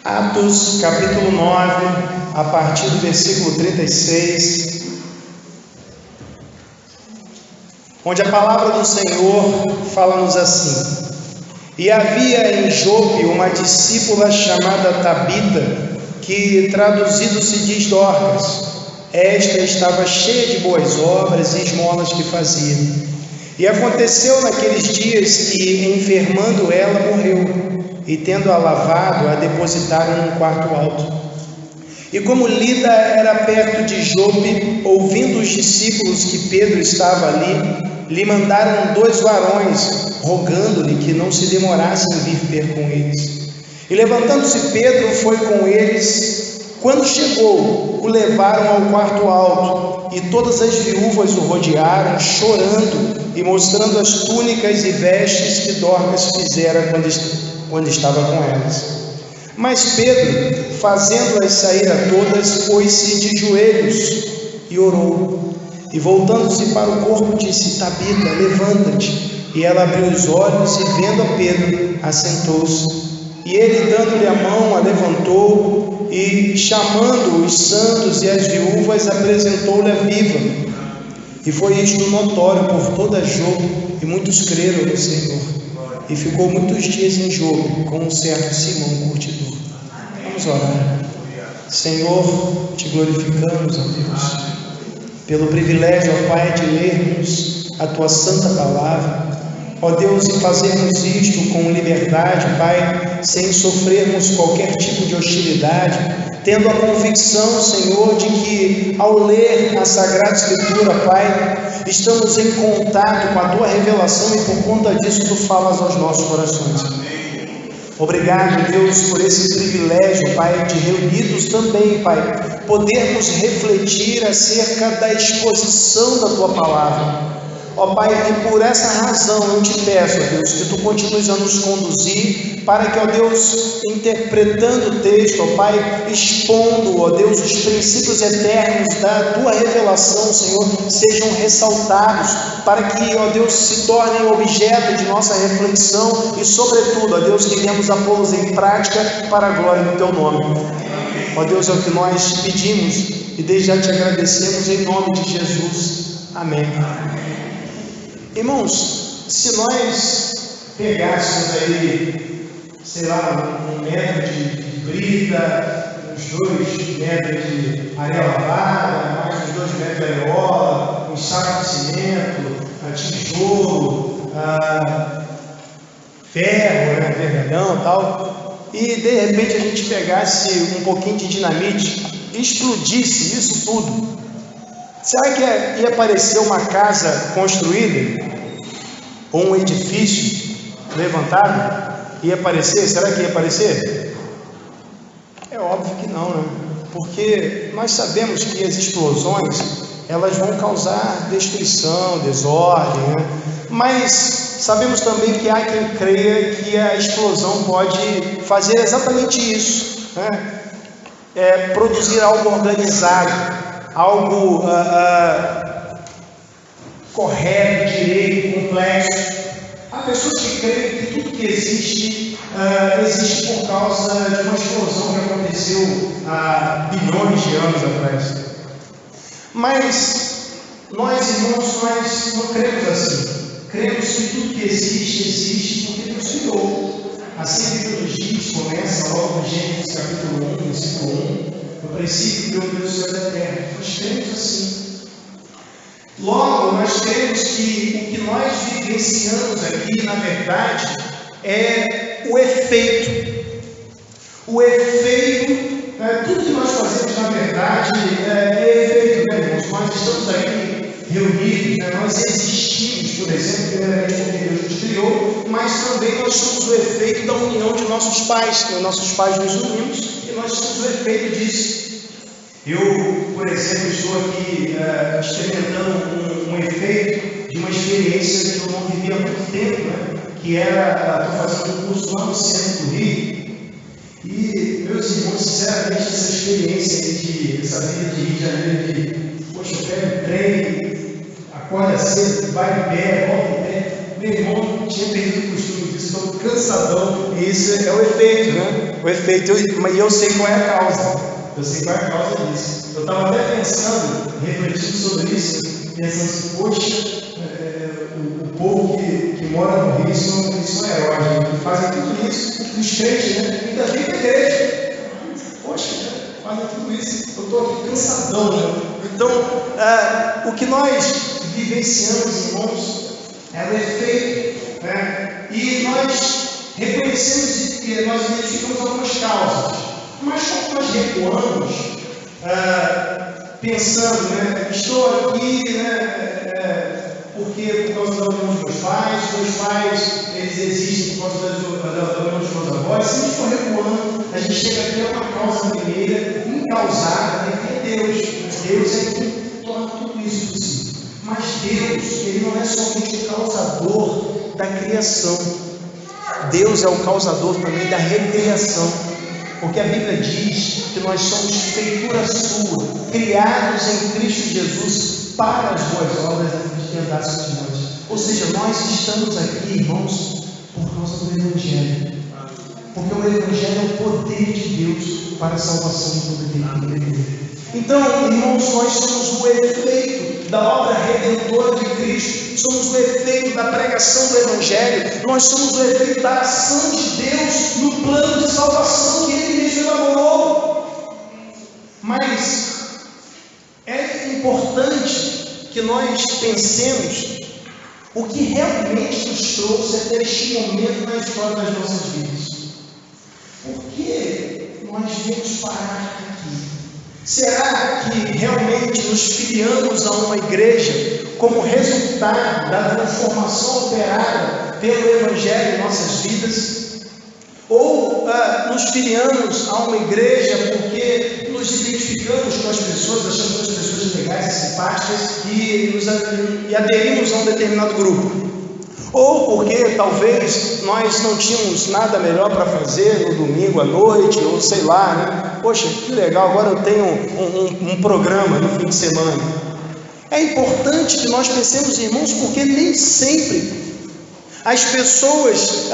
Atos, capítulo 9, a partir do versículo 36, onde a palavra do Senhor fala-nos assim: E havia em Jope uma discípula chamada Tabita, que traduzido se diz Dorcas. Esta estava cheia de boas obras e esmolas que fazia. E aconteceu naqueles dias que, enfermando ela, morreu, e tendo-a lavado, a depositaram num quarto alto. E como Lida era perto de Jope, ouvindo os discípulos que Pedro estava ali, lhe mandaram 2 varões, rogando-lhe que não se demorasse em vir ter com eles. E levantando-se Pedro, foi com eles. Quando chegou, o levaram ao quarto alto, e todas as viúvas o rodearam, chorando e mostrando as túnicas e vestes que Dorcas fizera quando estava com elas. Mas Pedro, fazendo-as sair a todas, pôs-se de joelhos e orou. E voltando-se para o corpo, disse: Tabita, levanta-te. E ela abriu os olhos e, vendo a Pedro, assentou-se. E ele, dando-lhe a mão, a levantou e, chamando os santos e as viúvas, apresentou-lhe a viva. E foi isto notório por toda Jope, e muitos creram no Senhor. E ficou muitos dias em Jope com um certo Simão curtidor. Vamos orar. Senhor, te glorificamos, ó Deus, pelo privilégio, ó Pai, de lermos a Tua santa palavra. Ó Deus, e fazermos isto com liberdade, Pai, sem sofrermos qualquer tipo de hostilidade, tendo a convicção, Senhor, de que ao ler a Sagrada Escritura, Pai, estamos em contato com a Tua revelação e por conta disso Tu falas aos nossos corações. Obrigado, Deus, por esse privilégio, Pai, de reunidos também, Pai, podermos refletir acerca da exposição da Tua palavra. Ó Pai, e por essa razão eu te peço, ó Deus, que Tu continues a nos conduzir para que, ó Deus, interpretando o texto, ó Pai, expondo, ó Deus, os princípios eternos da Tua revelação, Senhor, sejam ressaltados, para que, ó Deus, se tornem objeto de nossa reflexão e, sobretudo, ó Deus, que venhamos a pô-los em prática para a glória do Teu nome. Ó Deus, é o que nós pedimos e desde já te agradecemos em nome de Jesus. Amém. Irmãos, se nós pegássemos aí, sei lá, 1 metro de brita, uns 2 metros de areia lavada, mais uns 2 metros de areola, um saco de cimento, tijolo, ferro, vergalhão e tal, e de repente a gente pegasse um pouquinho de dinamite e explodisse isso tudo, será que ia aparecer uma casa construída? Ou um edifício levantado? Ia aparecer? Será que ia aparecer? É óbvio que não, né? Porque nós sabemos que as explosões, elas vão causar destruição, desordem, né? Mas sabemos também que há quem creia que a explosão pode fazer exatamente isso, né? Produzir algo organizado, algo correto, direito, complexo. Há pessoas que creem que tudo que existe por causa de uma explosão que aconteceu há bilhões de anos atrás. Mas nós, irmãos, nós não cremos assim. Cremos que tudo que existe porque Deus criou. Assim que Deus diz, começa logo em Gênesis capítulo 1, versículo 1. No princípio criou Deus o céu e a terra. Nós cremos assim. Logo, nós cremos que o que nós vivenciamos aqui, na verdade, é o efeito. O efeito, tudo que nós fazemos, na verdade, é efeito, né, irmãos? Nós estamos aqui reunidos, né? Nós existimos, por exemplo, primeiramente porque Deus nos criou, mas também nós somos o efeito da união de nossos pais. Nossos pais nos unimos e nós somos o efeito disso. Eu, por exemplo, estou aqui experimentando um efeito de uma experiência que eu não vivi há muito tempo, né? Que era, estou fazendo um curso lá no centro do Rio, e, meus irmãos, sinceramente, essa experiência essa vida de Rio de Janeiro, de, poxa, eu pego um trem, acorda cedo, vai em pé, volta em pé, meu irmão tinha perdido o costume disso, estou cansadão, e isso é o efeito, né? O efeito, mas eu sei qual é a causa. Eu sei qual é a causa disso. Eu estava até pensando, refletindo sobre isso, pensando assim, poxa, o povo que mora no Rio são heróis, que fazem tudo isso, os crentes, né? Ainda vem para a igreja. Poxa, fazem tudo isso. Eu estou aqui cansadão, né? Então, o que nós vivenciamos, irmãos, é o efeito, né? E nós reconhecemos que nós identificamos algumas causas, mas quando nós recuamos, pensando, né, estou aqui, né, porque por causa da união dos meus pais, eles existem por causa da união dos meus avós. Se a gente for recuando, a gente chega aqui a uma causa primeira, incausada, né, que é Deus. Deus é quem torna tudo isso possível. Mas Deus, Ele não é somente o causador da criação. Deus é o causador também da recriação, porque a Bíblia diz que nós somos feitura sua, criados em Cristo Jesus para as boas obras que andássemos nós. Ou seja, nós estamos aqui, irmãos, por causa do Evangelho, porque o Evangelho é o poder de Deus para a salvação de todo aquele que crê. Então, irmãos, nós somos o efeito da obra redentora de Cristo, somos o efeito da pregação do Evangelho, nós somos o efeito da ação de Deus no plano de salvação que Ele mesmo elaborou. Mas é importante que nós pensemos o que realmente nos trouxe até este momento na história das nossas vidas. Por que nós viemos parar aqui? Será que realmente nos filiamos a uma igreja como resultado da transformação operada pelo Evangelho em nossas vidas? Ou nos filiamos a uma igreja porque nos identificamos com as pessoas, achamos as pessoas legais e simpáticas e aderimos a um determinado grupo? Ou porque talvez nós não tínhamos nada melhor para fazer no domingo à noite, ou sei lá, né? Poxa, que legal, agora eu tenho um programa no fim de semana. É importante que nós pensemos, irmãos, porque nem sempre as pessoas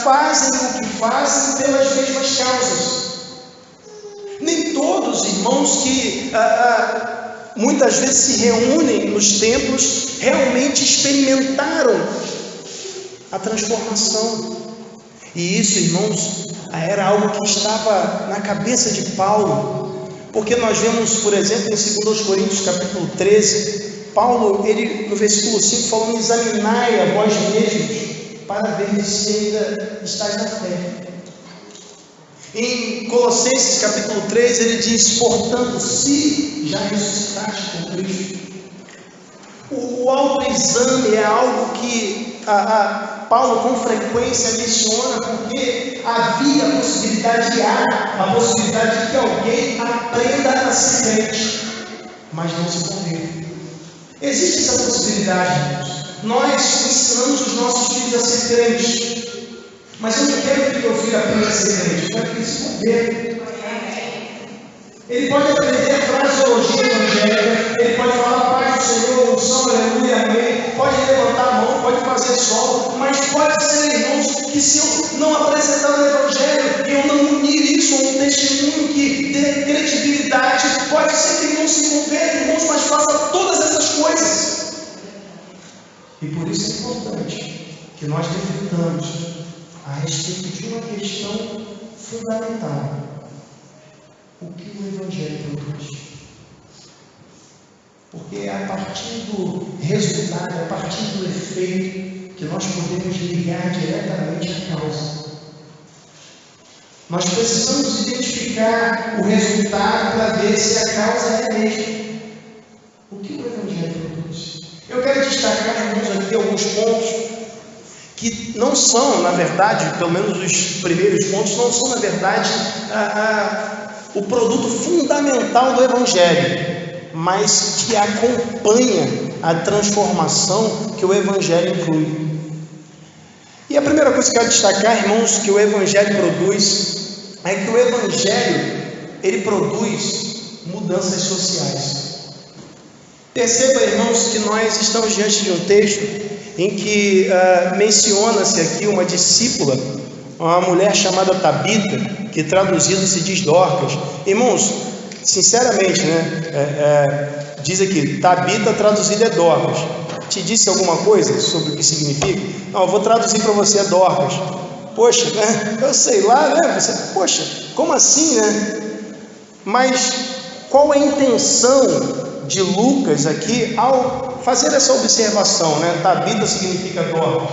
fazem o que fazem pelas mesmas causas. Nem todos, irmãos, que muitas vezes se reúnem nos templos, realmente experimentaram a transformação. E isso, irmãos, era algo que estava na cabeça de Paulo, porque nós vemos, por exemplo, em 2 Coríntios capítulo 13, Paulo, ele no versículo 5, falando: examinai a vós mesmos, para ver se ainda estáis na fé. Em Colossenses capítulo 3, ele diz: portanto, se já ressuscitaste com Cristo. O autoexame é algo que Paulo com frequência menciona, porque havia a possibilidade de que alguém aprenda a ser crente, mas não se converta. Existe essa possibilidade, irmãos. Nós ensinamos os nossos filhos a ser crentes, mas eu não quero que o meu filho aprenda a ser crente, eu quero que ele se converta. Ele pode aprender a fraseologia evangélica, ele pode falar paz do Senhor, unção, aleluia, amém, pode levantar a mão, pode fazer sol, mas pode ser, irmãos, que se eu não apresentar o Evangelho e eu não unir isso a um testemunho que dê credibilidade, pode ser que ele não se converta, irmãos, mas faça todas essas coisas. E por isso é importante que nós reflitamos a respeito de uma questão fundamental: o que o Evangelho produz. Porque é a partir do resultado, é a partir do efeito, que nós podemos ligar diretamente à causa. Nós precisamos identificar o resultado para ver se a causa é a mesma. O que o Evangelho produz? Eu quero destacar, irmãos, aqui alguns pontos que não são, na verdade, pelo menos os primeiros pontos, não são, na verdade, o produto fundamental do Evangelho, mas que acompanha a transformação que o Evangelho inclui. E a primeira coisa que eu quero destacar, irmãos, que o Evangelho produz, é que o Evangelho, ele produz mudanças sociais. Perceba, irmãos, que nós estamos diante de um texto em que menciona-se aqui uma discípula, uma mulher chamada Tabita, que traduzido se diz Dorcas. Irmãos, sinceramente, diz aqui, Tabita traduzido é Dorcas. Te disse alguma coisa sobre o que significa? Não, eu vou traduzir para você, é Dorcas. Poxa, né? Eu sei lá, né? Você, poxa, como assim, né? Mas qual é a intenção de Lucas aqui ao fazer essa observação, né? Tabita significa Dorcas.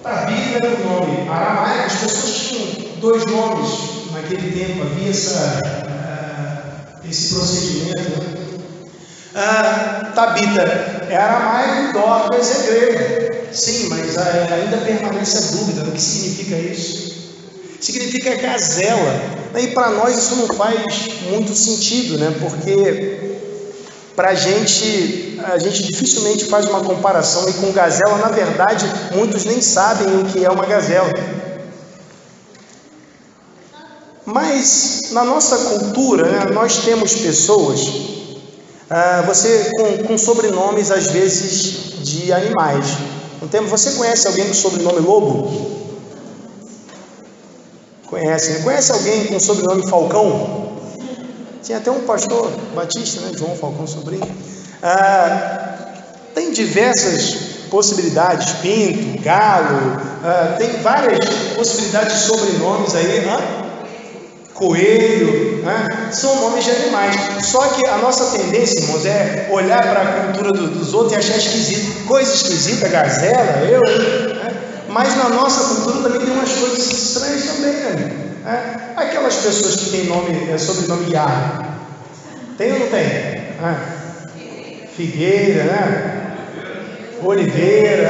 Tabita era um nome aramaico, as pessoas tinham dois nomes naquele tempo, havia esse procedimento, né? Tabita é aramaico e Dorcas é grego. Sim, mas ainda permanece a dúvida do que significa isso. Significa gazela. E para nós isso não faz muito sentido, né? Porque para a gente dificilmente faz uma comparação e com gazela. Na verdade, muitos nem sabem o que é uma gazela. Mas na nossa cultura, né, nós temos pessoas, você com sobrenomes às vezes de animais. Você conhece alguém com sobrenome Lobo? Conhece, né? Conhece alguém com sobrenome Falcão? Tinha até um pastor batista, né? João Falcão Sobrinho. Tem diversas possibilidades, Pinto, Galo, tem várias possibilidades de sobrenomes aí, Coelho, são nomes de animais. Só que a nossa tendência, irmãos, é olhar para a cultura dos outros e achar esquisito. Coisa esquisita, gazela, mas na nossa cultura também tem umas coisas estranhas também, né? Aquelas pessoas que têm sobrenome Iar, tem ou não tem? Figueira, né? Oliveira,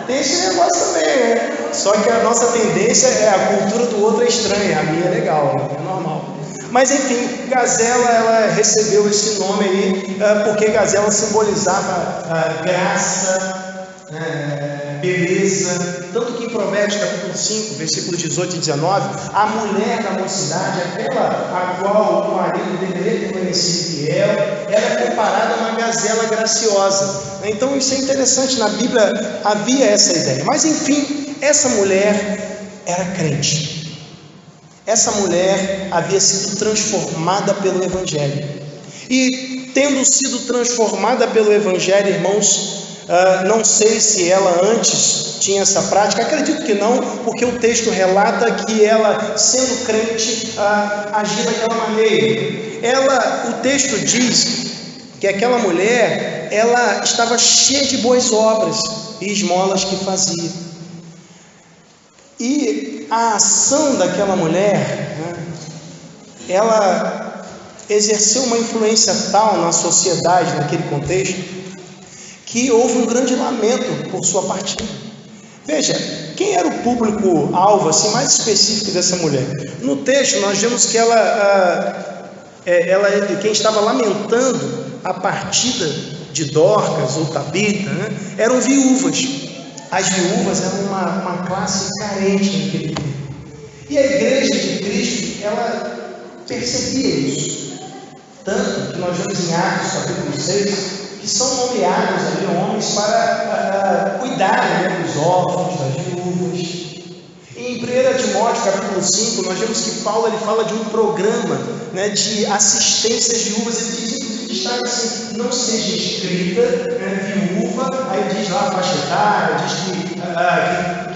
tem esse negócio também, né? Só que a nossa tendência a cultura do outro é estranha, a minha é legal, é normal. Mas enfim, gazela, ela recebeu esse nome aí, porque gazela simbolizava graça, beleza. Tanto que em Provérbios capítulo 5, versículos 18 e 19, a mulher da mocidade, aquela a qual o marido deveria permanecer fiel, ela é comparada a uma gazela graciosa. Então isso é interessante, na Bíblia havia essa ideia. Mas enfim, essa mulher era crente. Essa mulher havia sido transformada pelo Evangelho. E tendo sido transformada pelo Evangelho, irmãos, não sei se ela antes tinha essa prática, acredito que não, porque o texto relata que ela, sendo crente, agia daquela maneira. O texto diz que aquela mulher, ela estava cheia de boas obras e esmolas que fazia. E a ação daquela mulher, ela exerceu uma influência tal na sociedade, naquele contexto, que houve um grande lamento por sua partida. Veja, quem era o público-alvo assim, mais específico dessa mulher? No texto nós vemos que quem estava lamentando a partida de Dorcas ou Tabita, eram viúvas. As viúvas eram uma classe carente naquele tempo. E a igreja de Cristo, ela percebia isso. Tanto que nós vemos em Atos capítulo 6, que são nomeados ali homens para cuidar dos órfãos, das viúvas. E em 1 Timóteo capítulo 5, nós vemos que Paulo ele fala de um programa de assistência às viúvas. Ele diz, destaca assim, não seja escrita viúva, aí diz lá faixa etária,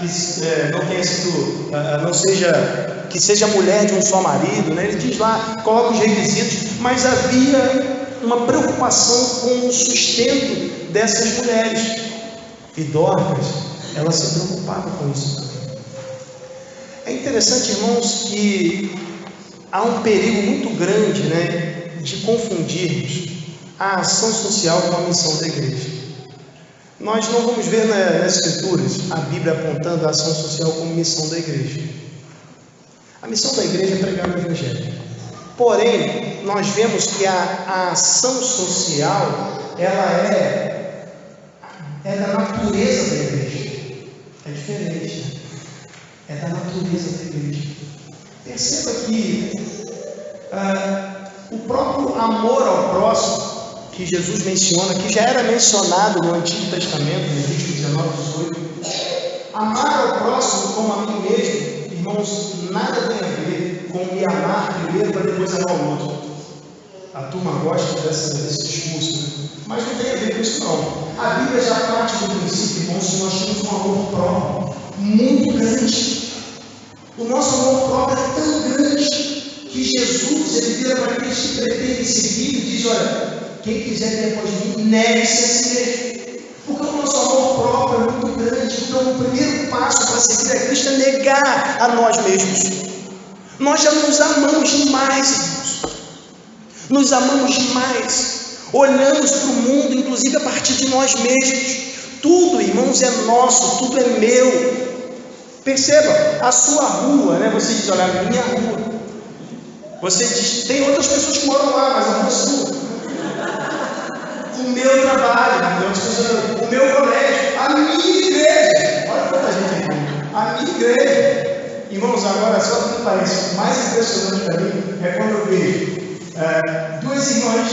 diz que não tenha sido, não seja, que seja mulher de um só marido, ele diz lá, coloca os requisitos, mas havia uma preocupação com o sustento dessas mulheres. E Dorcas, ela se preocupava com isso. É interessante, irmãos, que há um perigo muito grande, de confundirmos a ação social com a missão da igreja. Nós não vamos ver nas Escrituras a Bíblia apontando a ação social como missão da igreja. A missão da igreja é pregar o Evangelho. Porém, nós vemos que a ação social, ela é da natureza da igreja. É diferente. É da natureza da igreja. Perceba que o próprio amor ao próximo, que Jesus menciona, que já era mencionado no Antigo Testamento, Levítico 19, 18, amar ao próximo como a mim mesmo, Irmãos, nada tem a ver com me amar primeiro para depois amar o outro. A turma gosta desse discurso, né? Mas não tem a ver com isso não. A Bíblia já parte do princípio, irmãos, que nós temos um amor próprio muito grande. O nosso amor próprio é tão grande que Jesus, ele vira para aqueles que pretendem seguir e diz: olha, quem quiser vir após mim, negue-se a si mesmo. Porque o nosso amor próprio é muito grande. Então o primeiro passo para seguir a Cristo é negar a nós mesmos. Nós já nos amamos demais, irmãos. Nos amamos demais. Olhamos para o mundo, inclusive a partir de nós mesmos. Tudo, irmãos, é nosso, tudo é meu. Perceba, a sua rua, né? Você diz: olha, a minha rua. Você diz: tem outras pessoas que moram lá, mas a rua é sua. O meu trabalho, o meu colégio, a minha igreja. Olha quanta gente aqui. A minha igreja. Irmãos, agora, só que parece mais impressionante para mim é quando eu vejo duas irmãs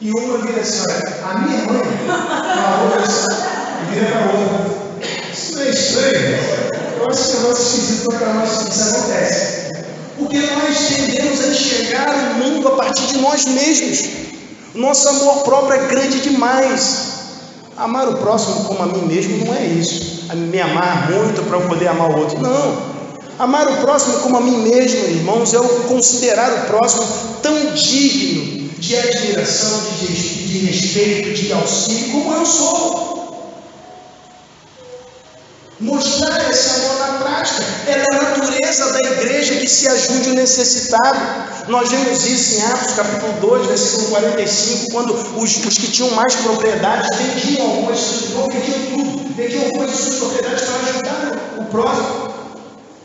e uma vira assim: olha, a minha mãe, a outra vira para a outra. Isso não é estranho? Eu acho que é um negócio esquisito para nós, isso acontece. Porque nós tendemos a enxergar o mundo a partir de nós mesmos. Nosso amor próprio é grande demais. Amar o próximo como a mim mesmo não é isso. Me amar muito para eu poder amar o outro. Não. Amar o próximo como a mim mesmo, irmãos, é eu considerar o próximo tão digno de admiração, de respeito, de auxílio, como eu sou. Mostrar esse amor na prática é da natureza da igreja que se ajude o necessitado. Nós vemos isso em Atos capítulo 2, versículo 45, quando os que tinham mais propriedades vendiam algumas, não vendiam tudo, vendiam algumas de suas propriedades para ajudar o próximo.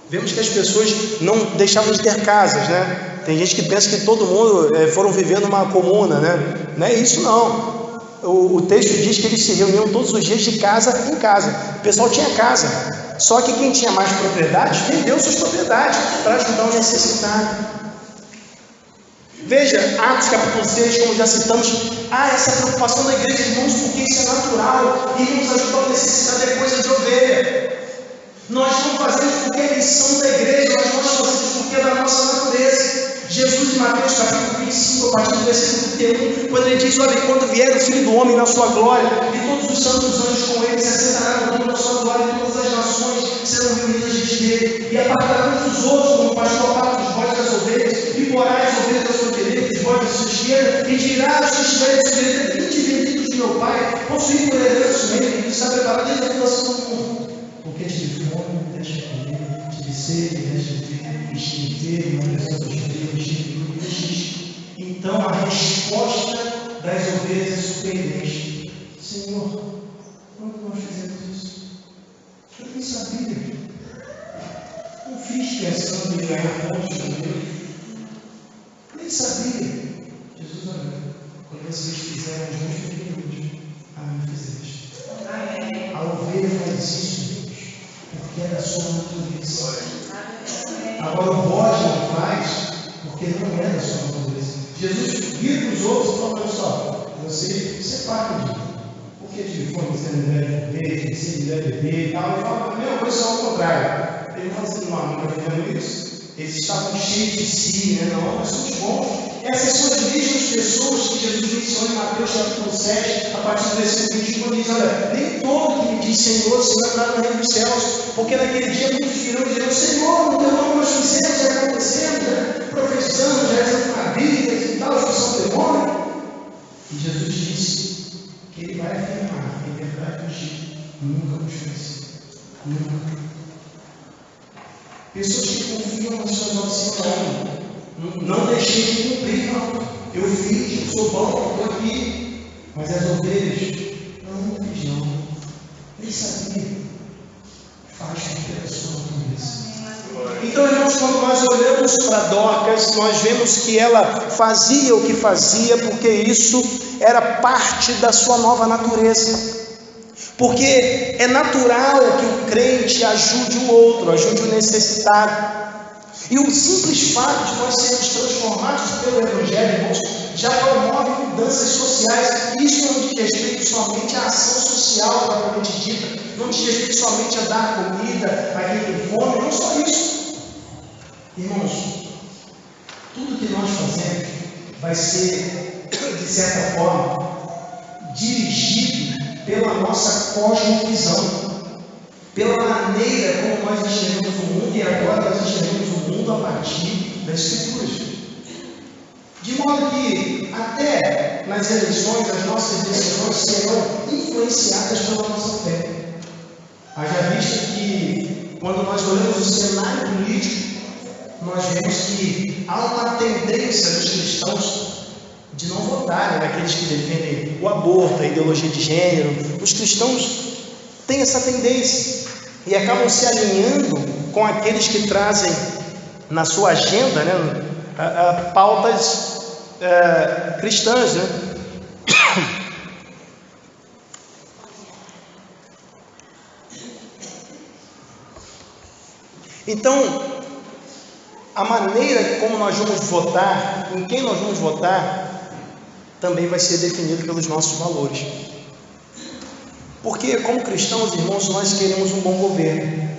Vemos que as pessoas não deixavam de ter casas, né? Tem gente que pensa que todo mundo foram viver numa comuna, né? Não é isso não. O texto diz que eles se reuniam todos os dias de casa em casa. O pessoal tinha casa. Só que quem tinha mais propriedades vendeu suas propriedades para ajudar o necessitado. Veja, Atos capítulo 6, como já citamos, essa preocupação da igreja, irmãos, porque isso é natural. Irmãos, ajudar o necessitado é coisa de ovelha. Nós não fazemos porque é missão da igreja, mas nós fazemos porque é da nossa natureza. Jesus em Mateus capítulo 25, a partir do versículo 31, quando ele diz: olha, quando vier o Filho do Homem na sua glória, e todos os santos anjos com ele, se assentará no trono da sua glória, e todas as nações serão reunidas diante dele, e apartará uns dos outros, como o pastor aparta os bodes das ovelhas, e porá as ovelhas da sua direita, e os bodes da sua esquerda, e dirá aos que estiverem à sua direita: vinde benditos de meu Pai, possuí por herança o reino que está preparado desde a fundação do mundo. Porque tive fome, me deste comer, tive sede, me deste beber, estive enfermo, na presença dos meus, estive nu, me deste. Então a resposta das ovelhas é surpreendente: Senhor, quando nós fizemos isso? Eu nem sabia. Não fiz pensando em ganhar pontos com Deus. Nem sabia. Jesus, olha, quando vocês fizeram os meus pequeninos, a mim fizeste. A ovelha faz isso porque é da sua natureza. Agora o bode não faz porque não é da sua natureza. Jesus vira para os outros e fala: olha só, você é parte de mim. Porque de fome você não deve comer, de sede deve beber e tal. Ele fala: a mesma coisa, só ao contrário. Ele fala assim: não, nunca vivendo isso. Eles estavam cheios de si, né? Não, nós somos bons. Essas são as mesmas pessoas que Jesus menciona em Mateus capítulo 7, a partir do versículo 21, diz: olha, nem todo que me diz Senhor se entrará no reino dos céus, porque naquele dia muitos virão e dirão: Senhor, no teu nome nós fizemos e acontecemos, né? Profetizamos, já rezamos na Bíblia e tal, expulsão do demônio. E Jesus disse que ele vai afirmar, em verdade, contigo: nunca vos conheci. Nunca. Pessoas que confiam nas suas opções. Não deixei de cumprir, não. Eu fiz, eu sou bom, eu estou aqui. Mas as ovelhas, não fiz, não. Nem sabia. Faz porque é da sua natureza. Então, irmãos, quando nós olhamos para Dorcas, nós vemos que ela fazia o que fazia, porque isso era parte da sua nova natureza. Porque é natural que o crente ajude o outro, ajude o necessitado. E o simples fato de nós sermos transformados pelo Evangelho, irmãos, já promove mudanças sociais. Isso não diz respeito somente à ação social propriamente dita, não diz respeito somente a dar comida a quem tem fome, não só isso. Irmãos, tudo que nós fazemos vai ser, de certa forma, dirigido pela nossa cosmovisão, pela maneira como nós enxergamos o mundo, e agora nós enxergamos o mundo a partir das Escrituras. De modo que, até nas eleições, as nossas decisões serão influenciadas pela nossa fé. Haja vista que, quando nós olhamos o cenário político, nós vemos que há uma tendência dos cristãos de não votarem naqueles que defendem o aborto, a ideologia de gênero. Os cristãos têm essa tendência e acabam se alinhando com aqueles que trazem na sua agenda, pautas cristãs, Então, a maneira como nós vamos votar, em quem nós vamos votar, também vai ser definido pelos nossos valores. Porque, como cristãos, irmãos, nós queremos um bom governo.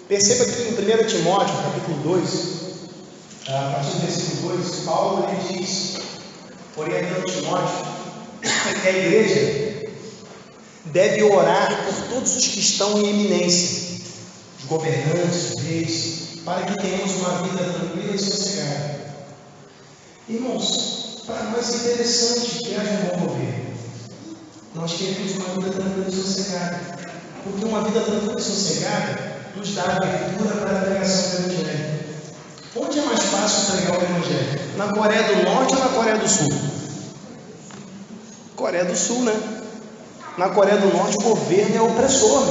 Perceba que em 1 Timóteo, capítulo 2, a partir do versículo 2, Paulo ele diz, orientando Timóteo, que a igreja deve orar por todos os que estão em eminência, os governantes, os reis, para que tenhamos uma vida tranquila e sossegada. Irmãos, para nós é interessante que haja um bom governo. Nós queremos uma vida tranquila e sossegada, porque uma vida tranquila e sossegada nos dá abertura para a pregação do Evangelho. Onde é mais fácil pregar o Evangelho? Na Coreia do Norte ou na Coreia do Sul? Coreia do Sul, Na Coreia do Norte o governo é opressor,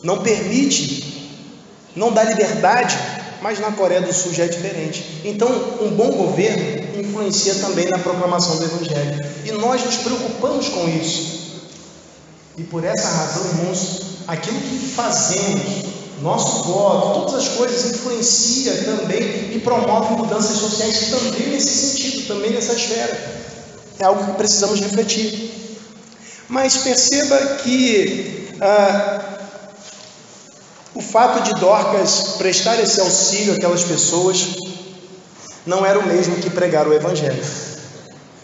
não permite, não dá liberdade, mas na Coreia do Sul já é diferente. Então, um bom governo influencia também na proclamação do Evangelho. E nós nos preocupamos com isso. E por essa razão, irmãos, aquilo que fazemos, nosso voto, todas as coisas influencia também e promove mudanças sociais também nesse sentido, também nessa esfera. É algo que precisamos refletir. Mas perceba que o fato de Dorcas prestar esse auxílio àquelas pessoas não era o mesmo que pregar o Evangelho.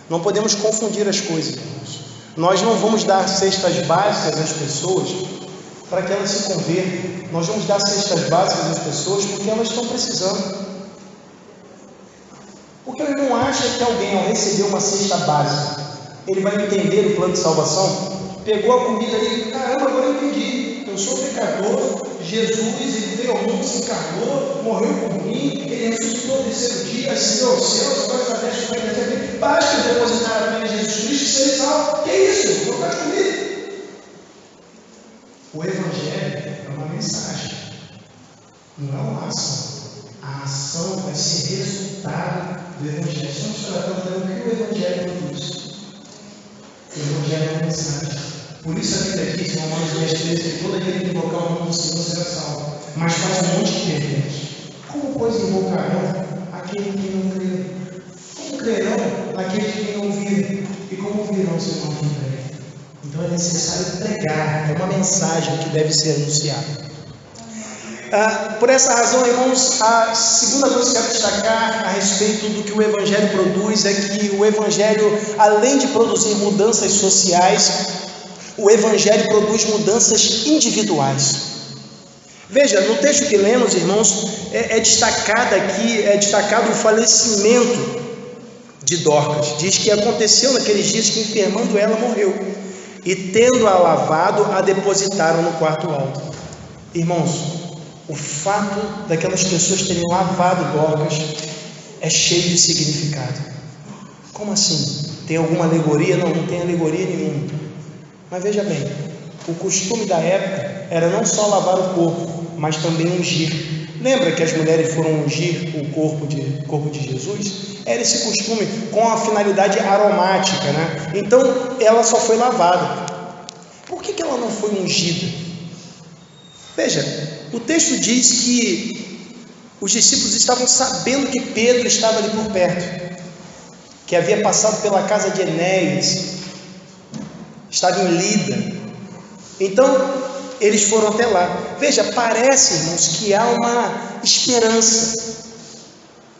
Não podemos confundir as coisas, irmãos. Nós não vamos dar cestas básicas às pessoas para que elas se convertam. Nós vamos dar cestas básicas às pessoas porque elas estão precisando. Porque ele não acha que alguém, ao receber uma cesta básica, ele vai entender o plano de salvação? Pegou a comida ali, caramba, agora eu entendi. Eu sou pecador, Jesus, ele veio ao mundo, se encarnou, morreu por mim, ele ressuscitou no terceiro dia, ascendeu aos céus, agora está dentro da igreja. Basta eu depositar a fé em Jesus Cristo e ser salvo. Que isso? Não está comigo. O Evangelho é uma mensagem, não é uma ação. A ação vai ser resultado do Evangelho. Estamos tratando do que o Evangelho produz. O Evangelho é uma mensagem. Por isso a Bíblia diz, em Romanos 10:13, que todo aquele que invocar o nome do Senhor será salvo. Mas faz um monte de perguntas. Como, pois, invocarão aquele que não crê? Como crerão naquele que não ouviram? E como ouvirão se não crerem? Então é necessário pregar, é uma mensagem que deve ser anunciada. Por essa razão, irmãos, a segunda coisa que eu quero destacar a respeito do que o Evangelho produz é que o Evangelho, além de produzir mudanças sociais, o Evangelho produz mudanças individuais. Veja, no texto que lemos, irmãos, é destacado o falecimento de Dorcas. Diz que aconteceu naqueles dias que, enfermando ela, morreu. E tendo-a lavado, a depositaram no quarto alto. Irmãos, o fato daquelas pessoas terem lavado Dorcas é cheio de significado. Como assim? Tem alguma alegoria? Não, não tem alegoria nenhuma. Mas veja bem, o costume da época era não só lavar o corpo, mas também ungir. Lembra que as mulheres foram ungir o corpo de Jesus? Era esse costume com a finalidade aromática, Então ela só foi lavada. Por que ela não foi ungida? Veja, o texto diz que os discípulos estavam sabendo que Pedro estava ali por perto, que havia passado pela casa de Enéas, estava em Lida. Então, eles foram até lá. Veja, parece, irmãos, que há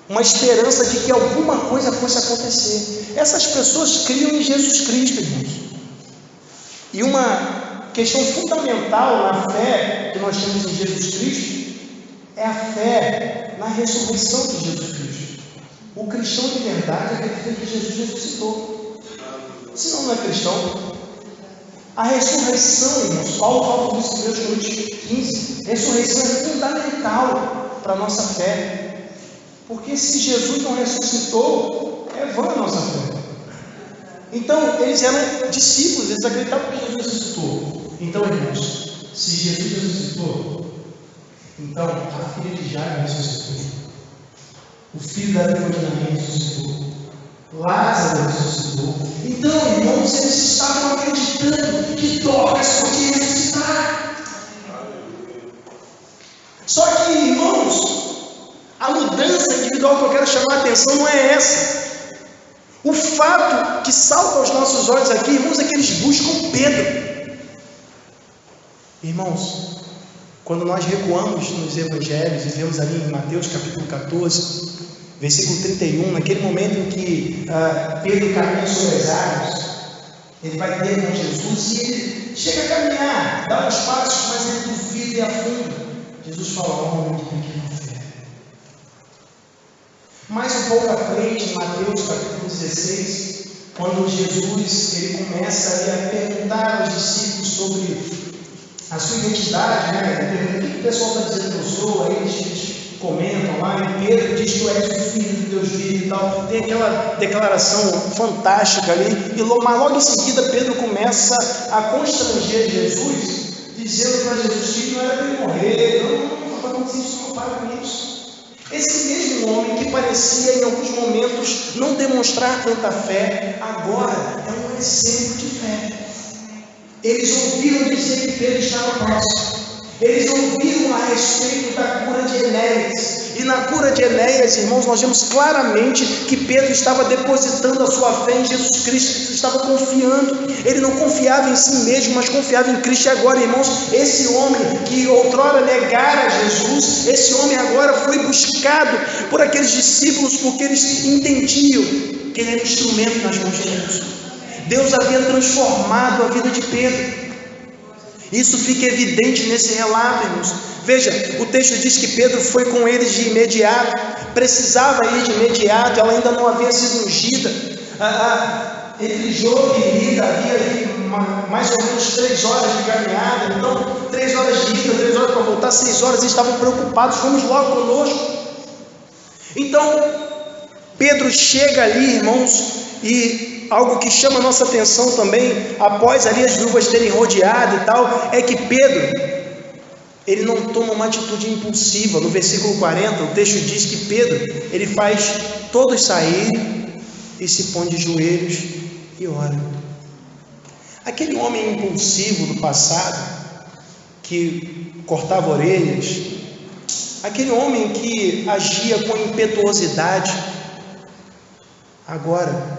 uma esperança de que alguma coisa fosse acontecer. Essas pessoas criam em Jesus Cristo, irmãos. E uma questão fundamental na fé que nós temos em Jesus Cristo é a fé na ressurreição de Jesus Cristo. O cristão de verdade é aquele que Jesus ressuscitou. Senão não é cristão. A ressurreição, irmãos, Paulo fala por isso em 1 Coríntios 15. Ressurreição é fundamental para a nossa fé. Porque se Jesus não ressuscitou, é vã a nossa fé. Então, eles eram discípulos, eles acreditavam que Jesus ressuscitou. Então, irmãos, se Jesus ressuscitou, então a filha de Jairo ressuscitou. O filho da Nicodemia ressuscitou. Lázaro ressuscitou. Então, irmãos, eles estavam acreditando que Dorcas podia ressuscitar. Só que, irmãos, a mudança individual que eu quero chamar a atenção não é essa. O fato que salta aos nossos olhos aqui, irmãos, é que eles buscam Pedro. Irmãos, quando nós recuamos nos evangelhos e vemos ali em Mateus capítulo 14, versículo 31, naquele momento em que Pedro caminha sobre as águas, ele vai ter com Jesus e ele chega a caminhar, dá uns passos, mas ele duvida e afunda. Jesus fala: homem de pequena fé. Mais um pouco à frente, em Mateus capítulo 16, quando Jesus ele começa ali a perguntar aos discípulos sobre a sua identidade, né? O que o pessoal está dizendo que eu sou? Aí eles comentam lá, e Pedro diz que tu és o Filho de Deus vivo e tal. Tem aquela declaração fantástica ali, mas logo em seguida Pedro começa a constranger Jesus, dizendo para Jesus que não era para ele morrer. Não está acontecendo isso, não para com isso. Esse mesmo homem que parecia em alguns momentos não demonstrar tanta fé, agora é um exemplo de fé. Eles ouviram dizer que Pedro estava próximo. Eles ouviram a respeito da cura de Enéas. E na cura de Enéas, irmãos, nós vemos claramente que Pedro estava depositando a sua fé em Jesus Cristo. Ele estava confiando. Ele não confiava em si mesmo, mas confiava em Cristo. E agora, irmãos, esse homem que outrora negara Jesus, esse homem agora foi buscado por aqueles discípulos, porque eles entendiam que ele era instrumento nas mãos de Deus. Deus havia transformado a vida de Pedro. Isso fica evidente nesse relato, irmãos. Veja, o texto diz que Pedro foi com eles de imediato, precisava ir de imediato, ela ainda não havia sido ungida. Entre Jope e Lida havia mais ou menos 3 horas de caminhada, então 3 horas de ida, 3 horas para voltar, 6 horas, eles estavam preocupados, vamos logo conosco. Então, Pedro chega ali, irmãos, e algo que chama a nossa atenção também, após ali as viúvas terem rodeado e tal, é que Pedro, ele não toma uma atitude impulsiva. No versículo 40, o texto diz que Pedro, ele faz todos saírem e se põe de joelhos e ora. Aquele homem impulsivo do passado, que cortava orelhas, aquele homem que agia com impetuosidade, agora,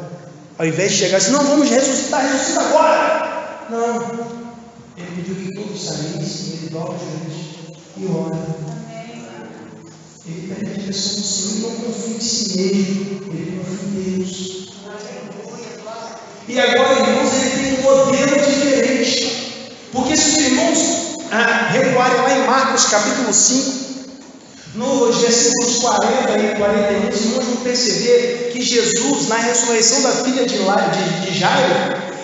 ao invés de chegar assim, não, vamos ressuscita agora. Não, ele pediu que todos saíssem, ele dobra os joelhos e ora. Ele pede a direção do Senhor, ele não confia em si mesmo, ele confia em Deus. E agora, irmãos, ele tem um modelo diferente. Porque se os irmãos recuarem lá em Marcos capítulo 5, nos versículos 40 e 41, os irmãos vão perceber que Jesus, na ressurreição da filha de Jairo,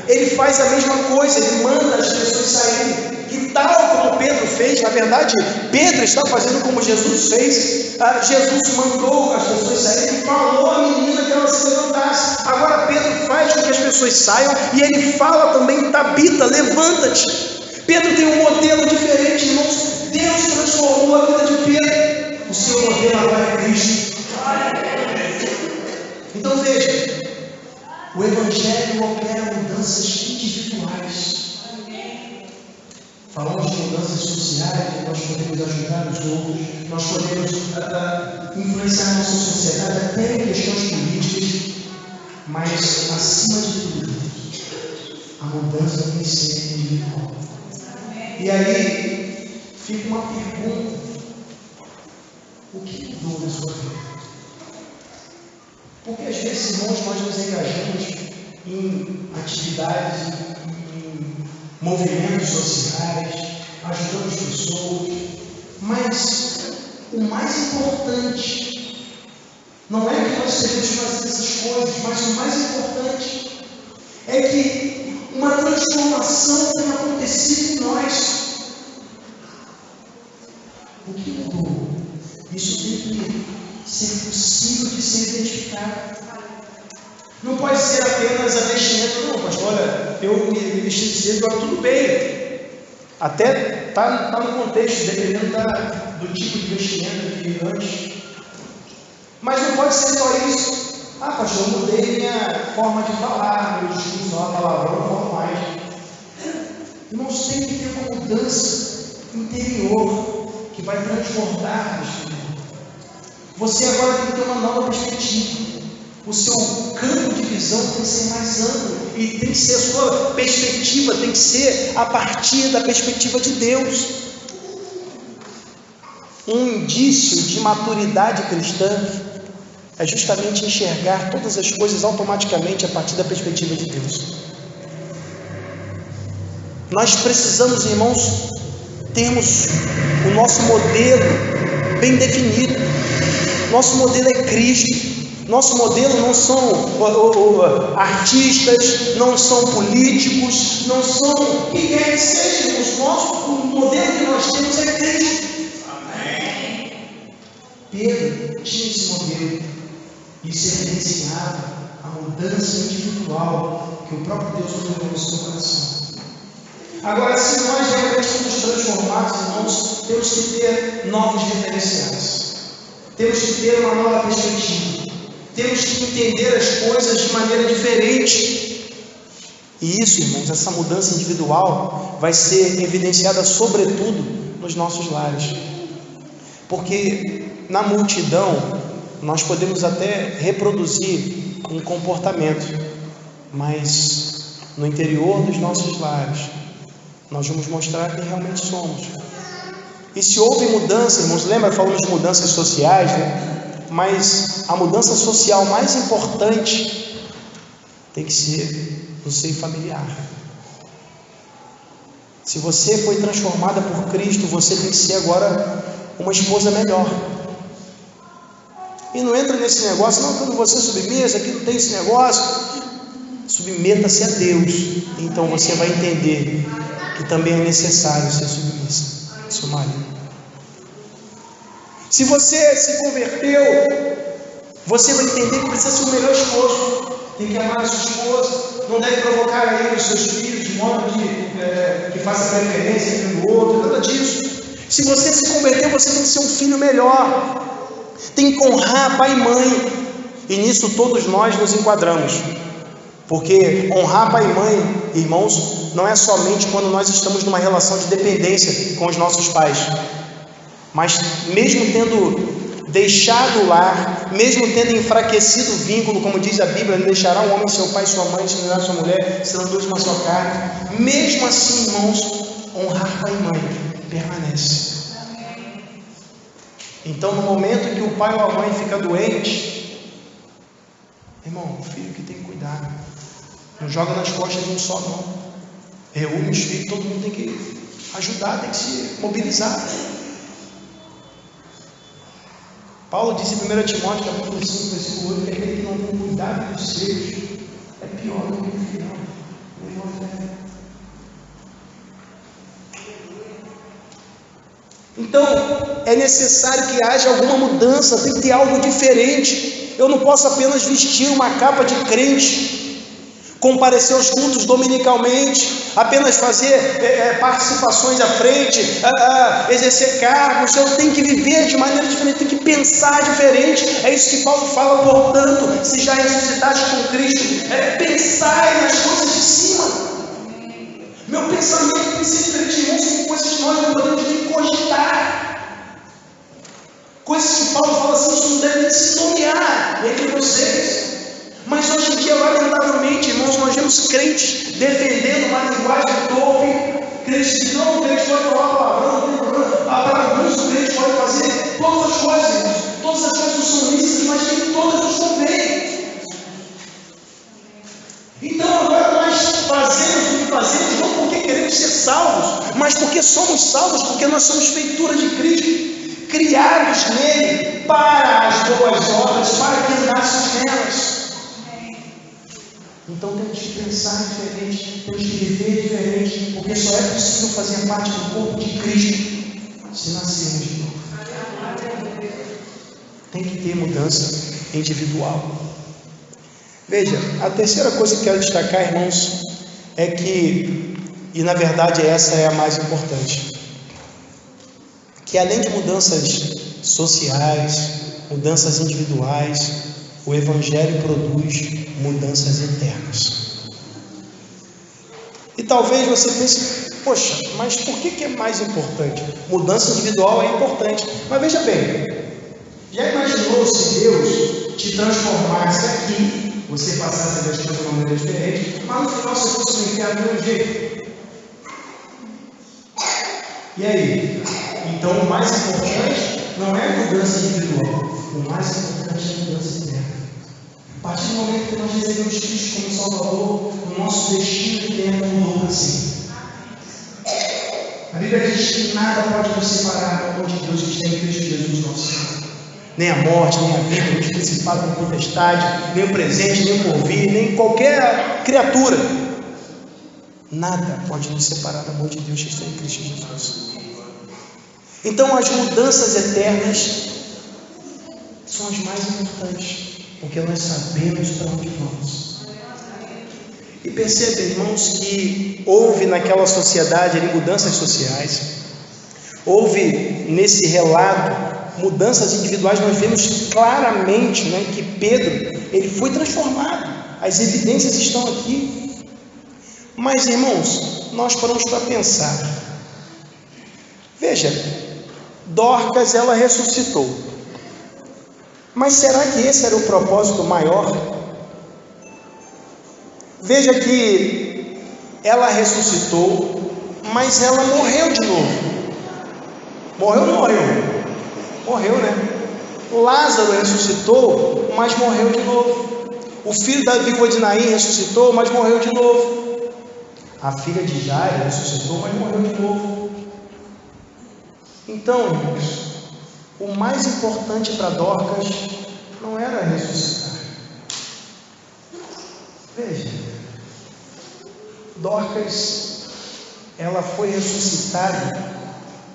ele faz a mesma coisa, ele manda as pessoas saírem. E tal como Pedro fez, na verdade, Pedro está fazendo como Jesus fez. Jesus mandou as pessoas saírem e falou à menina que ela se levantasse. Agora Pedro faz com que as pessoas saiam e ele fala também: Tabita, levanta-te. Pedro tem um modelo diferente, irmãos. Deus transformou a vida de Pedro. O seu modelo agora é Cristo. Então veja, o Evangelho opera mudanças individuais. Falamos de mudanças sociais, nós podemos ajudar os outros, nós podemos influenciar a nossa sociedade até em questões políticas, mas acima de tudo, a mudança tem que ser individual. E aí fica uma pergunta: o que mudou na sua vida? Porque às vezes, irmãos, nós nos engajamos em atividades, em movimentos sociais, ajudamos pessoas, mas o mais importante não é que nós devemos fazer essas coisas, mas o mais importante é que uma transformação tenha acontecido em nós. O que mudou? Isso tem que ser possível de ser identificado. Não pode ser apenas a vestimenta. Não, pastor, olha, eu me vesti de cedo, agora tudo bem. Até está no contexto, dependendo do tipo de vestimenta que antes. Mas não pode ser só isso. Ah, pastor, eu mudei minha forma de falar, meu discurso, a palavra, eu não falo mais. Irmãos, tem que ter uma mudança interior que vai transbordar no exterior. Você agora tem que ter uma nova perspectiva. O seu campo de visão tem que ser mais amplo. E tem que ser a sua perspectiva, tem que ser a partir da perspectiva de Deus. Um indício de maturidade cristã é justamente enxergar todas as coisas automaticamente a partir da perspectiva de Deus. Nós precisamos, irmãos, termos o nosso modelo bem definido. Nosso modelo é Cristo. Nosso modelo não são artistas, não são políticos, não são quem quer que seja. O modelo que nós temos é Cristo. Amém. Pedro tinha esse modelo. Isso evidenciava a mudança individual que o próprio Deus colocou no seu coração. Agora, se nós realmente somos transformados, irmãos, temos que ter novos referenciais. Temos que ter uma nova perspectiva. Temos que entender as coisas de maneira diferente. E isso, irmãos, essa mudança individual vai ser evidenciada sobretudo nos nossos lares. Porque na multidão nós podemos até reproduzir um comportamento, mas no interior dos nossos lares nós vamos mostrar quem realmente somos. E se houve mudança, irmãos, lembra, falamos de mudanças sociais, né? Mas a mudança social mais importante tem que ser no seio familiar. Se você foi transformada por Cristo, você tem que ser agora uma esposa melhor. E não entra nesse negócio, não, quando você é submissa, aqui não tem esse negócio. Submeta-se a Deus. Então você vai entender que também é necessário ser submissa ao seu marido. Se você se converteu, você vai entender que precisa ser o melhor esposo. Tem que amar a sua esposa. Não deve provocar a ele os seus filhos de modo que faça preferência entre um do outro, nada disso. Se você se converteu, você tem que ser um filho melhor. Tem que honrar pai e mãe. E nisso todos nós nos enquadramos. Porque honrar pai e mãe, irmãos, não é somente quando nós estamos numa relação de dependência com os nossos pais. Mas mesmo tendo deixado o lar, mesmo tendo enfraquecido o vínculo, como diz a Bíblia, deixará o homem seu pai e sua mãe, se unirá sua mulher, serão dois uma só carne. Mesmo assim, irmãos, honrar pai e mãe permanece. Então, no momento em que o pai ou a mãe fica doente, irmão, o filho que tem que cuidar, não joga nas costas de um só, não. Reúne os filhos, todo mundo tem que ajudar, tem que se mobilizar. Paulo disse em 1 Timóteo, capítulo 5, versículo 8, que aquele que não tem cuidado dos seus é pior do que o fiel. Então, é necessário que haja alguma mudança, tem que ter algo diferente. Eu não posso apenas vestir uma capa de crente, comparecer aos cultos dominicalmente, apenas fazer participações à frente, exercer cargos. Eu tenho que viver de maneira diferente, tenho que pensar diferente. É isso que Paulo fala, portanto, se já ressuscitaste com Cristo, pensai nas coisas de cima. Meu pensamento tem que ser diferente, irmãos, com coisas que nós não podemos nem cogitar. Coisas que Paulo fala assim, isso não deve se nomear entre vocês. Mas hoje em dia, lamentavelmente, irmãos, nós vemos crentes defendendo uma linguagem torpe, crentes crentes dizem, não, o crente pode falar palavrão, não tem problema. Para alguns, o crente pode fazer todas as coisas, irmãos. Todas as coisas não são lícitas, mas nem todas nos convêm. Então agora nós fazemos o que fazemos, não porque queremos ser salvos, mas porque somos salvos, porque nós somos feitura de Cristo, criados nele para as boas obras, para que andássemos nelas. Então temos que pensar diferente, temos que viver diferente, porque só é possível fazer parte do corpo de Cristo se nascermos de novo. Tem que ter mudança individual. Veja, a terceira coisa que quero destacar, irmãos, é que, e na verdade essa é a mais importante, que além de mudanças sociais, mudanças individuais, o Evangelho produz mudanças eternas. E talvez você pense, poxa, mas por que é mais importante? Mudança individual é importante, mas veja bem, já imaginou se Deus te transformasse aqui, você passasse a ver as coisas de uma maneira diferente, mas no final você fosse no inferno de um jeito? E aí? Então o mais importante não é a mudança individual, o mais importante é a mudança eterna. A partir do momento que nós recebemos Cristo como Salvador, o nosso destino eterno mudou para sempre. A Bíblia diz que nada pode nos separar do amor de Deus que está em Cristo Jesus, nosso Senhor. Nem a morte, nem a vida, nem o principado, nem a potestade, nem o presente, nem o porvir, nem qualquer criatura. Nada pode nos separar do amor de Deus que está em Cristo Jesus. Então as mudanças eternas são as mais importantes, porque nós sabemos para onde vamos. E perceba, irmãos, que houve naquela sociedade ali mudanças sociais, houve nesse relato mudanças individuais. Nós vemos claramente, né, que Pedro, ele foi transformado, as evidências estão aqui. Mas, irmãos, nós paramos para pensar. Veja, Dorcas, ela ressuscitou, mas será que esse era o propósito maior? Veja que ela ressuscitou, mas ela morreu de novo. Morreu ou não morreu? Morreu, né? Lázaro ressuscitou, mas morreu de novo. O filho da viúva de Naim ressuscitou, mas morreu de novo. A filha de Jairo ressuscitou, mas morreu de novo. Então, irmãos, o mais importante para Dorcas não era ressuscitar. Veja, Dorcas, ela foi ressuscitada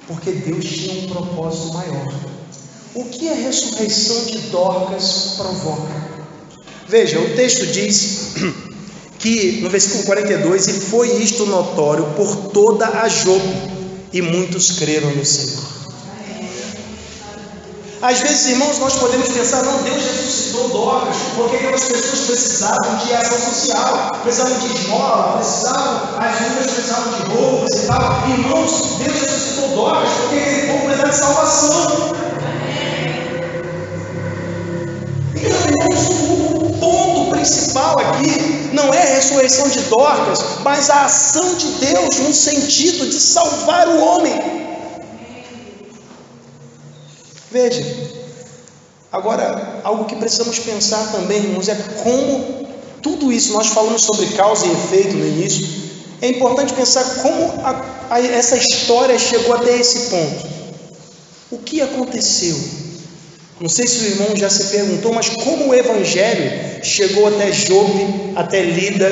porque Deus tinha um propósito maior. O que a ressurreição de Dorcas provoca? Veja, o texto diz que no versículo 42, e foi isto notório por toda a Jope, e muitos creram no Senhor. Às vezes, irmãos, nós podemos pensar, não, Deus ressuscitou Dorcas porque aquelas pessoas precisavam de ação social, precisavam de esmola, as viúvas precisavam de roupas e tal. Irmãos, Deus ressuscitou Dorcas porque aquele povo precisava de salvação. Então, irmãos, o ponto principal aqui não é a ressurreição de Dorcas, mas a ação de Deus no sentido de salvar o homem. Veja, agora, algo que precisamos pensar também, irmãos, é como tudo isso, nós falamos sobre causa e efeito no início, é importante pensar como essa história chegou até esse ponto. O que aconteceu? Não sei se o irmão já se perguntou, mas como o Evangelho chegou até Jope, até Lida,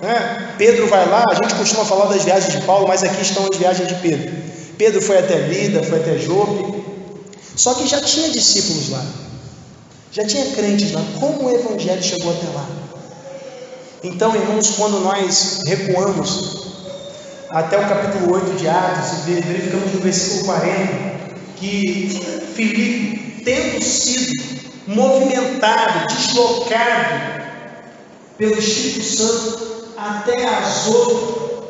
né? Pedro vai lá, a gente costuma falar das viagens de Paulo, mas aqui estão as viagens de Pedro. Pedro foi até Lida, foi até Jope. Só que já tinha discípulos lá, já tinha crentes lá. Como o Evangelho chegou até lá? Então, irmãos, quando nós recuamos até o capítulo 8 de Atos, e verificamos no versículo 40, que Filipe, tendo sido movimentado, deslocado pelo Espírito Santo até Azoto,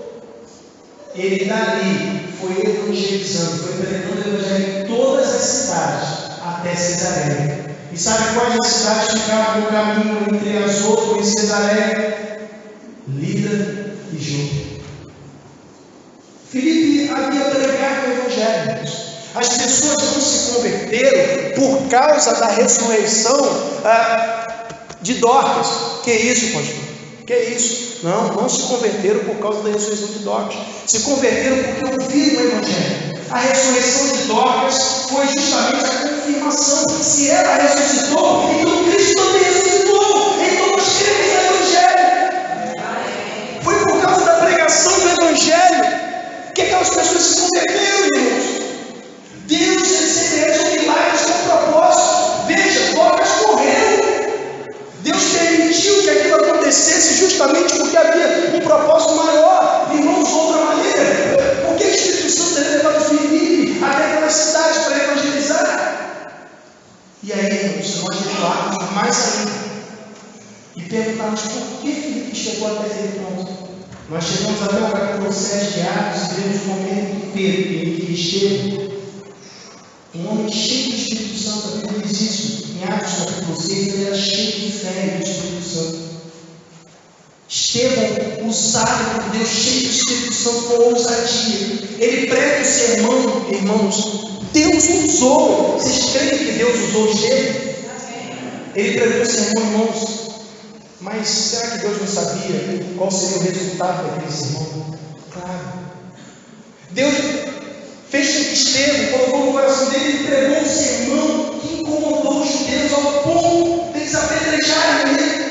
ele dali foi evangelizando, foi pregando o evangelho em todas as cidades, até Cesareia. E sabe quais as cidades ficavam no caminho entre Azoto e Cesareia? Lida e Jope. Filipe havia pregado o Evangelho. As pessoas não se converteram por causa da ressurreição de Dorcas. Que isso, pastor? Que isso? Não se converteram por causa da ressurreição de Dorcas. Se converteram porque ouviram o Evangelho. A ressurreição de Dorcas foi justamente a confirmação. Se ela ressuscitou, então Cristo também ressuscitou. Então nós cremos no Evangelho. Foi por causa da pregação do Evangelho que aquelas pessoas se converteram, irmãos. Deus sempre realiza milagres com propósito. Veja, Dorcas morreu. Deus permitiu que aquilo acontecesse justamente porque havia um propósito maior. Irmãos, de outra maneira, por que o Espírito Santo teria levado Filipe até aquela cidade para evangelizar? E aí, irmãos, nós recuarmos mais ainda e perguntarmos por que Filipe chegou até aquele ponto. Nós chegamos até o capítulo 7 de Atos e vemos o momento em que Estevão, um homem cheio do Espírito Santo, a Bíblia diz isso. Em Atos capítulo 6, ele era cheio de fé do Espírito Santo. Estevão, usado por Deus, cheio do Espírito Santo com ousadia. Ele prega o sermão, irmãos. Deus usou. Vocês creem que Deus usou Estevão? Ele pregou o sermão, irmãos. Mas será que Deus não sabia qual seria o resultado daquele sermão? Claro. Deus fez com que Estevão colocou no coração dele e pregou um sermão que incomodou os judeus ao ponto deles apedrejarem ele.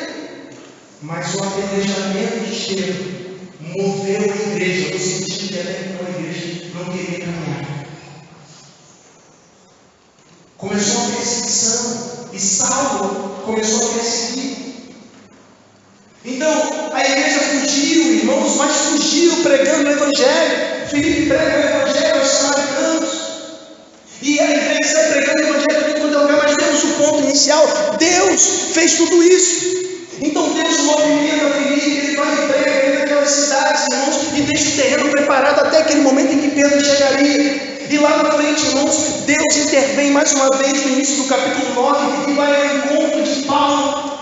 Mas o apedrejamento de Estevão moveu a igreja, no sentido que até então a igreja não queria caminhar. Começou uma perseguição e Saulo começou a perseguir. Então a igreja fugiu, irmãos, mas fugiu pregando o Evangelho. Filipe prega o Evangelho aos samaritanos. E a igreja sai pregando o Evangelho de todo lugar, mas vemos o ponto inicial. Deus fez tudo isso. Então Deus movimenta Filipe, ele vai e prega dentro daquelas cidades, irmãos, e deixa o terreno preparado até aquele momento em que Pedro chegaria. E lá na frente, irmãos, Deus intervém mais uma vez no início do capítulo 9 e vai ao encontro de Paulo.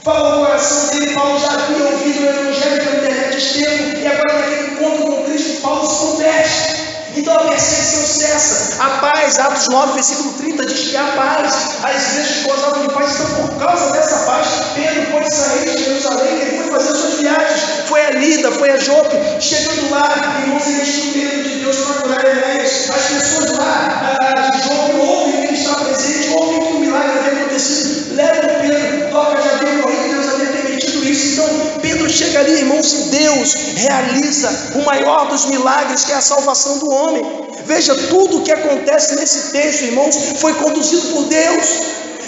Fala o coração dele. Paulo já havia ouvido o Evangelho pela internet de Estevão, e agora naquele encontro com Cristo, Paulo se converte. Então a perseguição cessa, a paz. Atos 9, versículo 30 diz que há paz, as igrejas gozavam de paz. Então por causa dessa paz, Pedro pôde sair de Jerusalém, ele foi fazer suas viagens, foi a Lida, foi a Jope. Chegando lá, irmãos, ele tinha medo de Deus para curar Enéas. As pessoas lá de Jope ouvem que ele está presente, ouvem que o milagre havia acontecido, levam Pedro. Dorcas já havia morrido, Deus havia permitido isso. Então Pedro chega ali, irmãos, e Deus realiza o maior dos milagres, que é a salvação do homem. Veja, tudo o que acontece nesse texto, irmãos, foi conduzido por Deus.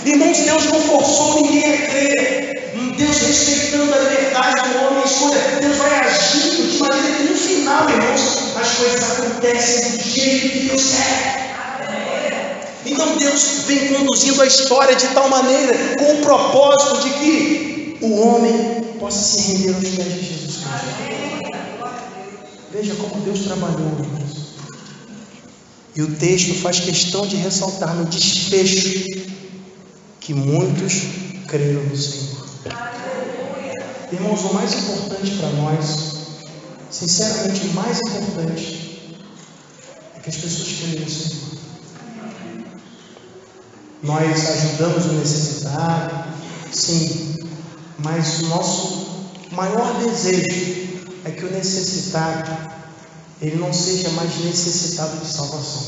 Irmãos, Deus não forçou ninguém a crer. Deus, respeitando a liberdade do homem, a escolha, Deus vai agindo de maneira que no final, irmãos, as coisas acontecem do jeito que Deus quer. Então Deus vem conduzindo a história de tal maneira, com o propósito de que o homem possa se render aos pés de Jesus Cristo. Veja como Deus trabalhou, irmãos. E o texto faz questão de ressaltar no desfecho que muitos creram no Senhor. Irmãos, o mais importante para nós, sinceramente, o mais importante é que as pessoas creem no Senhor. Nós ajudamos o necessitado, sim, mas o nosso maior desejo é que o necessitado, ele não seja mais necessitado de salvação.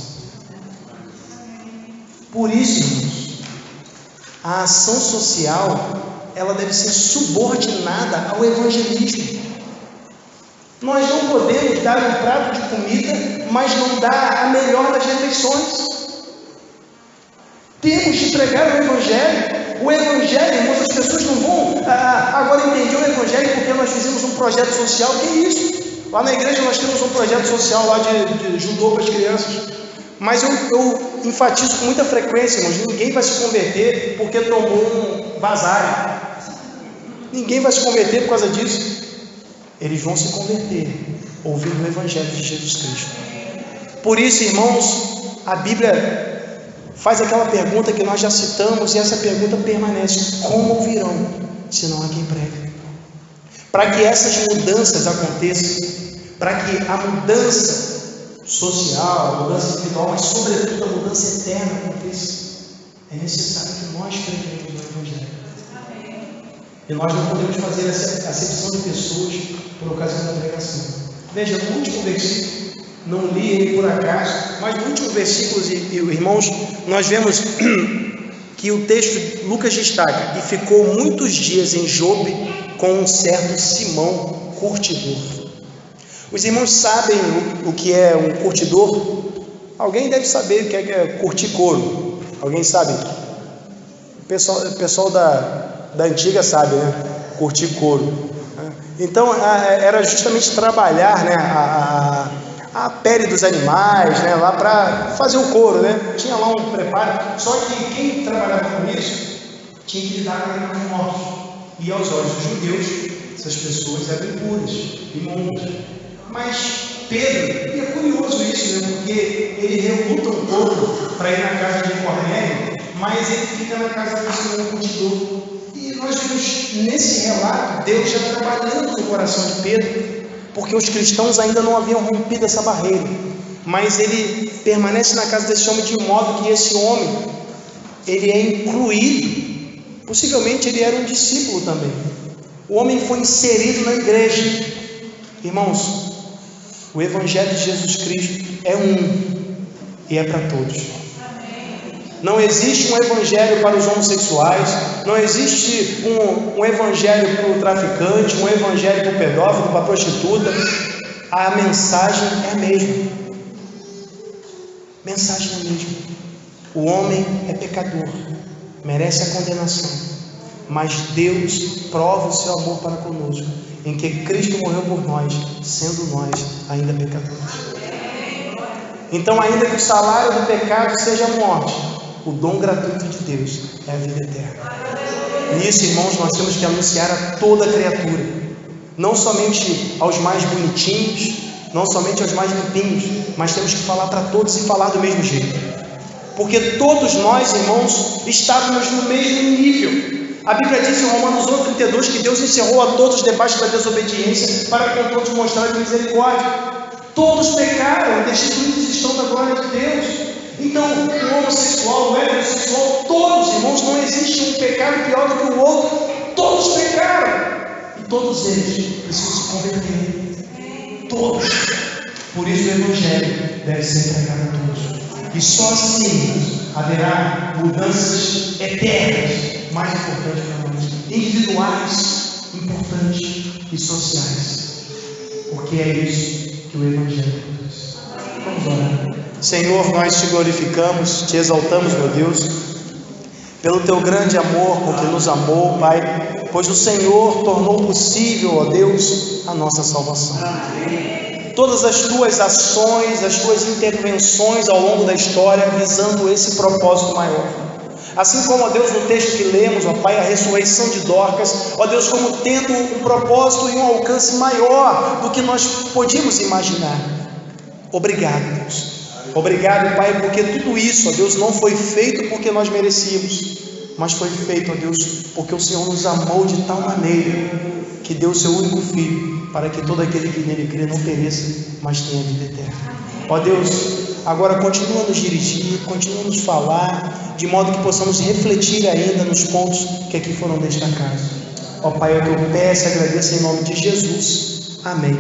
Por isso, irmãos, a ação social, ela deve ser subordinada ao evangelismo. Nós não podemos dar um prato de comida, mas não dar a melhor das refeições. Temos de pregar o Evangelho. O Evangelho, irmãos, as pessoas não vão... agora entendi o Evangelho porque nós fizemos um projeto social. Que é isso? Lá na igreja nós temos um projeto social lá de judô para as crianças. Mas eu enfatizo com muita frequência, irmãos, ninguém vai se converter porque tomou um basário. Ninguém vai se converter por causa disso. Eles vão se converter ouvindo o Evangelho de Jesus Cristo. Por isso, irmãos, a Bíblia faz aquela pergunta que nós já citamos, e essa pergunta permanece: como ouvirão se não há quem pregue? Para que essas mudanças aconteçam, para que a mudança social, a mudança individual, mas sobretudo a mudança eterna aconteça. É necessário que nós cremos no Evangelho. E nós não podemos fazer essa acepção de pessoas por ocasião da pregação. Veja, no último versículo, não li ele por acaso, mas no último versículo, irmãos, nós vemos que o texto, Lucas destaca, e ficou muitos dias em Jope com um certo Simão, curtidor. Os irmãos sabem o que é um curtidor? Alguém deve saber o que é curtir couro. Alguém sabe? O pessoal da antiga sabe, né? Curtir couro. Então, era justamente trabalhar, né, a pele dos animais, né, lá para fazer o couro, né? Tinha lá um preparo. Só que quem trabalhava com isso tinha que lidar com animais mortos. E aos olhos dos judeus, essas pessoas eram impuras, imundas. Mas Pedro, e é curioso isso, né, porque ele reluta um pouco para ir na casa de Cornélio, mas ele fica na casa do Senhor curtidor. E nós vemos nesse relato Deus já trabalhando no coração de Pedro, porque os cristãos ainda não haviam rompido essa barreira, mas ele permanece na casa desse homem de modo que esse homem, ele é incluído, possivelmente ele era um discípulo também. O homem foi inserido na igreja. Irmãos, o Evangelho de Jesus Cristo é um e é para todos. Não existe um evangelho para os homossexuais, não existe um evangelho para o traficante, um evangelho para o pedófilo, para a prostituta. A mensagem é a mesma. Mensagem é a mesma. O homem é pecador, merece a condenação, mas Deus prova o seu amor para conosco, em que Cristo morreu por nós, sendo nós ainda pecadores. Então, ainda que o salário do pecado seja a morte, o dom gratuito de Deus é a vida eterna. Nisso, irmãos, nós temos que anunciar a toda criatura, não somente aos mais bonitinhos, não somente aos mais limpinhos, mas temos que falar para todos e falar do mesmo jeito, porque todos nós, irmãos, estávamos no mesmo nível. A Bíblia diz em Romanos 8:32 que Deus encerrou a todos debaixo da desobediência para com todos mostrar misericórdia. Todos pecaram, destituídos estão da glória de Deus. Então, o homossexual, o heterossexual, todos, irmãos, não existe um pecado pior do que o outro. Todos pecaram e todos eles precisam se converter. Todos. Por isso o Evangelho deve ser pregado a todos. E só assim haverá mudanças eternas, mais importantes para nós, individuais, importantes e sociais, porque é isso que o Evangelho produz. Vamos orar. Senhor, nós te glorificamos, te exaltamos, meu Deus, pelo teu grande amor com que nos amou, Pai, pois o Senhor tornou possível, ó Deus, a nossa salvação. Todas as tuas ações, as tuas intervenções ao longo da história, visando esse propósito maior. Assim como, ó Deus, no texto que lemos, ó Pai, a ressurreição de Dorcas, ó Deus, como tendo um propósito e um alcance maior do que nós podíamos imaginar. Obrigado, Deus. Obrigado, Pai, porque tudo isso, ó Deus, não foi feito porque nós merecíamos, mas foi feito, ó Deus, porque o Senhor nos amou de tal maneira que deu o seu único Filho, para que todo aquele que nele crê não pereça, mas tenha vida eterna. Ó Deus, agora continua a nos dirigir, continua a nos falar, de modo que possamos refletir ainda nos pontos que aqui foram destacados. Ó Pai, é o que eu peço e agradeço em nome de Jesus. Amém.